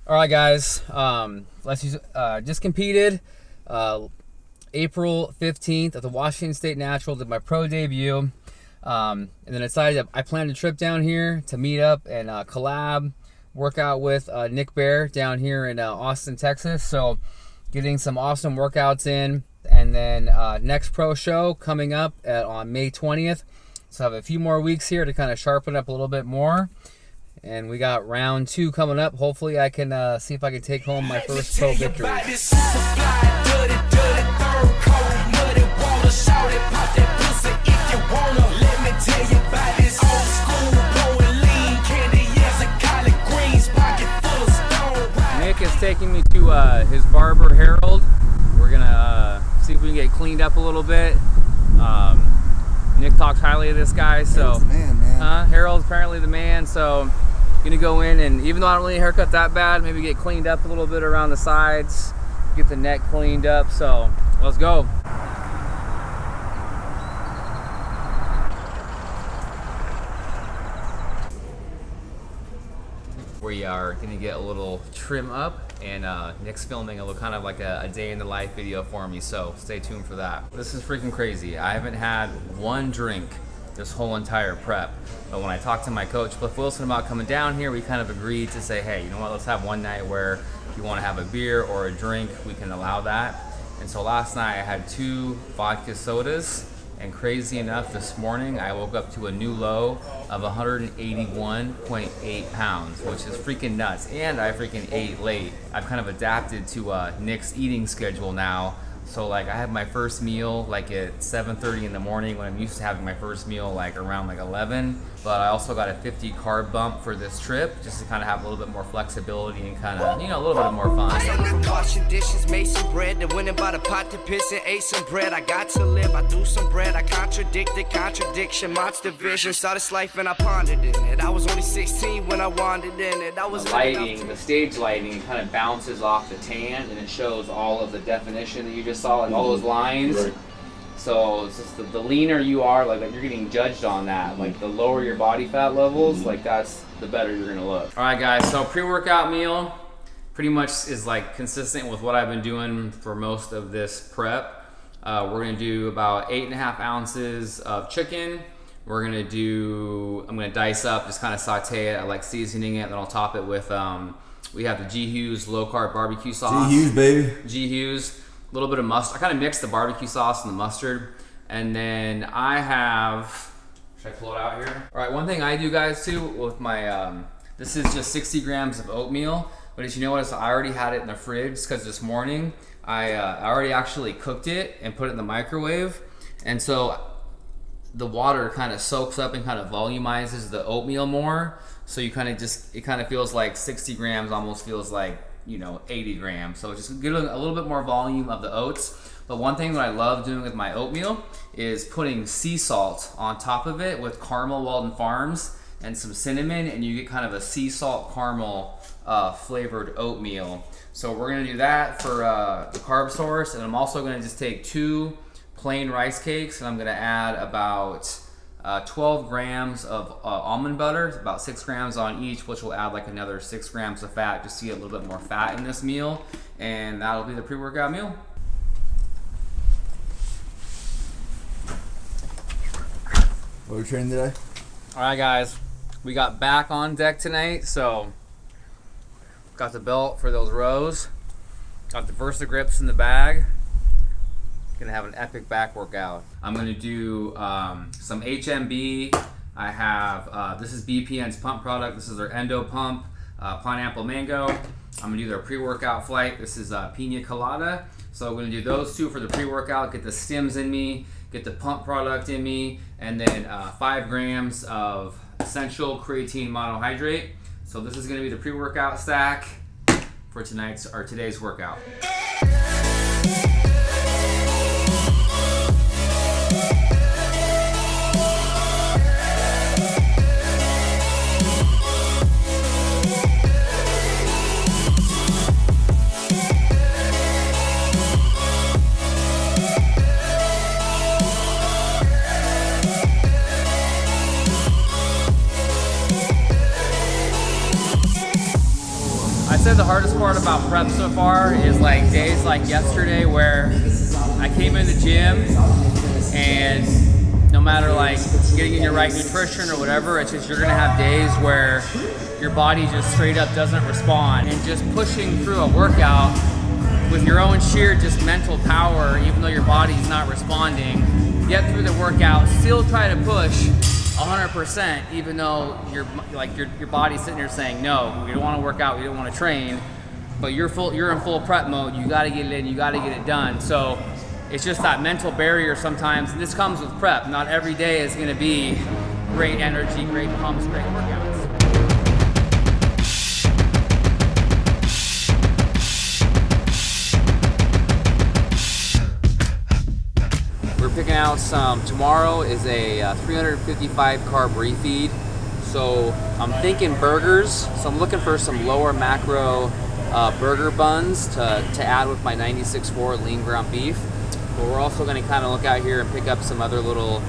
All right, guys. Just competed April 15th at the Washington State Natural. Did my pro debut, and then decided I planned a trip down here to meet up and collab, work out with Nick Bear down here in Austin, Texas. So, getting some awesome workouts in, and then next pro show coming up on May 20th. So, I have a few more weeks here to kind of sharpen up a little bit more. And we got round 2 coming up. Hopefully I can see if I can take home my first pro victory. Nick is taking me to his barber, Harold. We're going to see if we can get cleaned up a little bit. Nick talks highly of this guy, so Harold's the man. Harold's apparently the man, so gonna go in, and even though I don't really haircut that bad, maybe get cleaned up a little bit around the sides, get the neck cleaned up. So let's go. We are gonna get a little trim up, and Nick's filming a little kind of like a day in the life video for me, so stay tuned for that. This is freaking crazy. I haven't had one drink this whole entire prep, but when I talked to my coach Cliff Wilson about coming down here, we kind of agreed to say, hey, you know what, let's have one night where if you want to have a beer or a drink, we can allow that. And so last night I had 2 vodka sodas, and crazy enough, this morning I woke up to a new low of 181.8 pounds, which is freaking nuts. And I freaking ate late. I've kind of adapted to Nick's eating schedule now. So like I have my first meal like at 7:30 in the morning, when I'm used to having my first meal like around like 11. But I also got a 50 carb bump for this trip, just to kind of have a little bit more flexibility and kind of, you know, a little bit more fun. Washing dishes, made some bread, then went and bought a pot to piss and ate some bread. I got to live, I do some bread, I contradicted contradiction, monster vision. Saw this life and I pondered in it. I was only 16 when I wandered in it. I was the lighting, the stage lighting kind of bounces off the tan, and it shows all of the definition that you just saw, like all those lines. Right. So it's just the leaner you are, like you're getting judged on that. Like the lower your body fat levels, like that's the better you're gonna look. All right, guys. So pre-workout meal pretty much is like consistent with what I've been doing for most of this prep. We're gonna do about 8.5 ounces of chicken. I'm gonna dice up, just kind of saute it. I like seasoning it, then I'll top it with we have the G. Hughes low carb barbecue sauce. G. Hughes, baby. G. Hughes. A little bit of mustard. I kind of mix the barbecue sauce and the mustard. And then I have, should I pull it out here? All right, one thing I do, guys, too, with my, this is just 60 grams of oatmeal. But as you know what, I already had it in the fridge, because this morning I already actually cooked it and put it in the microwave. And so the water kind of soaks up and kind of volumizes the oatmeal more. So you kind of just, it kind of feels like 60 grams almost feels like, you know, 80 grams. So just get a little bit more volume of the oats. But one thing that I love doing with my oatmeal is putting sea salt on top of it with caramel Walden Farms and some cinnamon, and you get kind of a sea salt caramel flavored oatmeal. So we're gonna do that for the carb source, and I'm also gonna just take 2 plain rice cakes, and I'm gonna add about 12 grams of almond butter, about 6 grams on each, which will add like another 6 grams of fat, just to get a little bit more fat in this meal. And that'll be the pre-workout meal. What are we training today? All right, guys, we got back on deck tonight. So got the belt for those rows, got the Versa grips in the bag. Gonna have an epic back workout. I'm gonna do some HMB. I have, this is BPN's pump product. This is their Endo Pump, Pineapple Mango. I'm gonna do their pre-workout flight. This is Pina Colada. So I'm gonna do those 2 for the pre-workout, get the stims in me, get the pump product in me, and then 5 grams of essential creatine monohydrate. So this is gonna be the pre-workout stack for today's workout. I said the hardest part about prep so far is like days like yesterday where I came in the gym and no matter like getting in your right nutrition or whatever, it's just you're gonna have days where your body just straight up doesn't respond. And just pushing through a workout with your own sheer just mental power, even though your body's not responding, get through the workout, still try to push 100%, even though your body's sitting there saying, no, we don't want to work out, we don't want to train, but you're in full prep mode. You got to get it in, you got to get it done. So it's just that mental barrier sometimes, and this comes with prep. Not every day is going to be great energy, great pumps, great workouts. We're picking out some, tomorrow is a 355 carb refeed. So I'm thinking burgers. So I'm looking for some lower macro burger buns to add with my 96.4 lean ground beef. But we're also gonna kind of look out here and pick up some other little,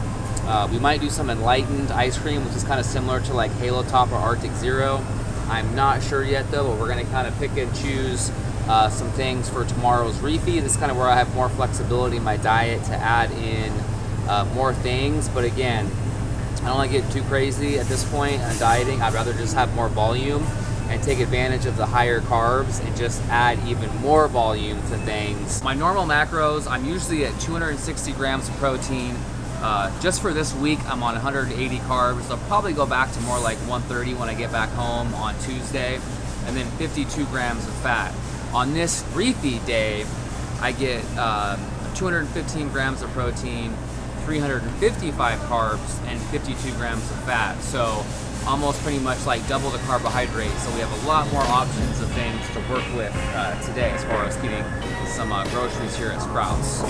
we might do some enlightened ice cream, which is kind of similar to like Halo Top or Arctic Zero. I'm not sure yet though, but we're gonna kind of pick and choose some things for tomorrow's refeed. This is kind of where I have more flexibility in my diet to add in more things. But again, I don't want to get too crazy at this point on dieting. I'd rather just have more volume and take advantage of the higher carbs and just add even more volume to things. My normal macros, I'm usually at 260 grams of protein. Just for this week, I'm on 180 carbs. I'll probably go back to more like 130 when I get back home on Tuesday, and then 52 grams of fat. On this refeed day, I get 215 grams of protein, 355 carbs, and 52 grams of fat. So almost pretty much like double the carbohydrates. So we have a lot more options of things to work with today as far as getting some groceries here at Sprouts.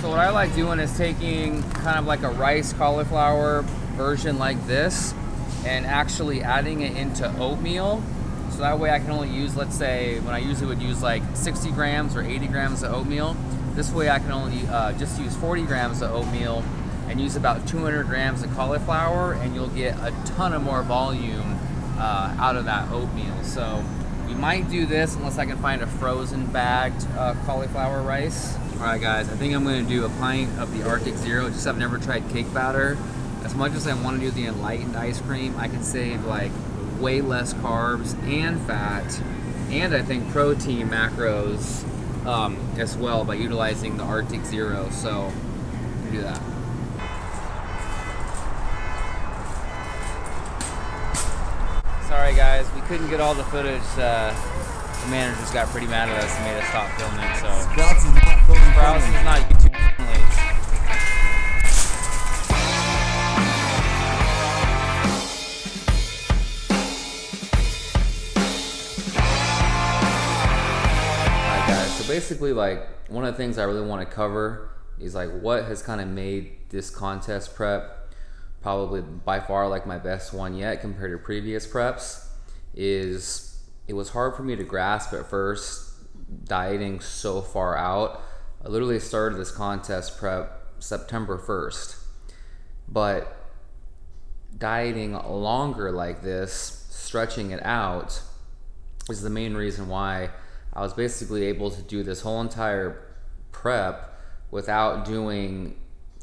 What I like doing is taking kind of like a rice cauliflower version like this and actually adding it into oatmeal. So that way I can only use, let's say, when I usually would use like 60 grams or 80 grams of oatmeal, this way I can only just use 40 grams of oatmeal and use about 200 grams of cauliflower, and you'll get a ton of more volume out of that oatmeal. So we might do this unless I can find a frozen bagged cauliflower rice. All right guys, I think I'm gonna do a pint of the Arctic Zero, just I've never tried cake batter. As much as I wanna do the enlightened ice cream, I can save like way less carbs and fat, and I think protein macros as well by utilizing the Arctic Zero, so I'm gonna do that. Sorry guys, we couldn't get all the footage. The managers got pretty mad at us and made us stop filming, so Sprouts is not filming. Sprouts is not YouTube friendly. Alright guys, so basically like one of the things I really want to cover is like what has kind of made this contest prep probably by far like my best one yet compared to previous preps. Is it was hard for me to grasp at first, dieting so far out. I literally started this contest prep September 1st, but dieting longer like this, stretching it out, is the main reason why I was basically able to do this whole entire prep without doing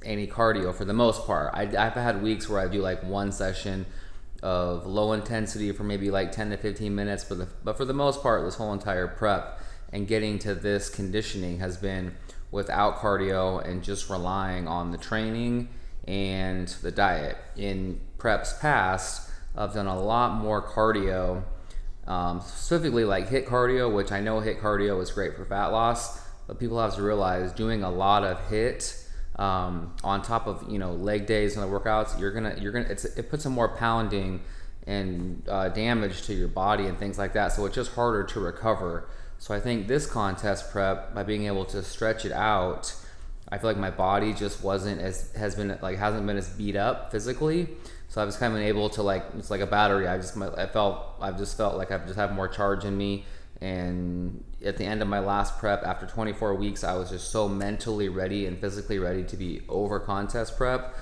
any cardio for the most part. I've had weeks where I do like one session of low intensity for maybe like 10 to 15 minutes, but for the most part, this whole entire prep and getting to this conditioning has been without cardio and just relying on the training and the diet. In preps past, I've done a lot more cardio, specifically like HIIT cardio, which I know HIIT cardio is great for fat loss, but people have to realize doing a lot of HIIT on top of, you know, leg days and the workouts, it puts some more pounding and damage to your body and things like that. So it's just harder to recover. So I think this contest prep, by being able to stretch it out, I feel like my body just hasn't been as beat up physically. So I've just kind of been able to, like, it's like a battery. I've just felt like I've just have more charge in me And at the end of my last prep, after 24 weeks, I was just so mentally ready and physically ready to be over contest prep.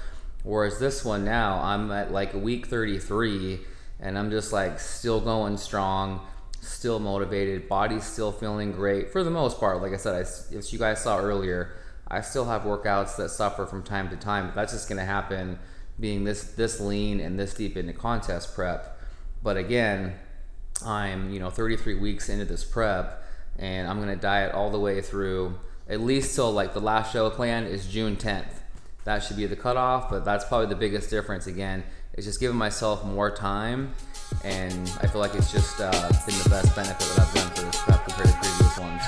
Whereas this one now, I'm at like week 33 and I'm just like still going strong, still motivated, body's still feeling great for the most part. Like I said, as you guys saw earlier, I still have workouts that suffer from time to time, but that's just gonna happen being this lean and this deep into contest prep. But again, I'm 33 weeks into this prep, and I'm gonna diet all the way through at least till like the last show plan is June 10th. That should be the cutoff, but that's probably the biggest difference again, is just giving myself more time, and I feel like it's just been the best benefit that I've done for this prep compared to previous ones.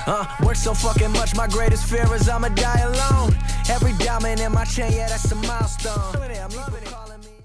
Work so fucking much, my greatest fear is I'ma die alone. Every diamond in my chain, yeah, that's a milestone.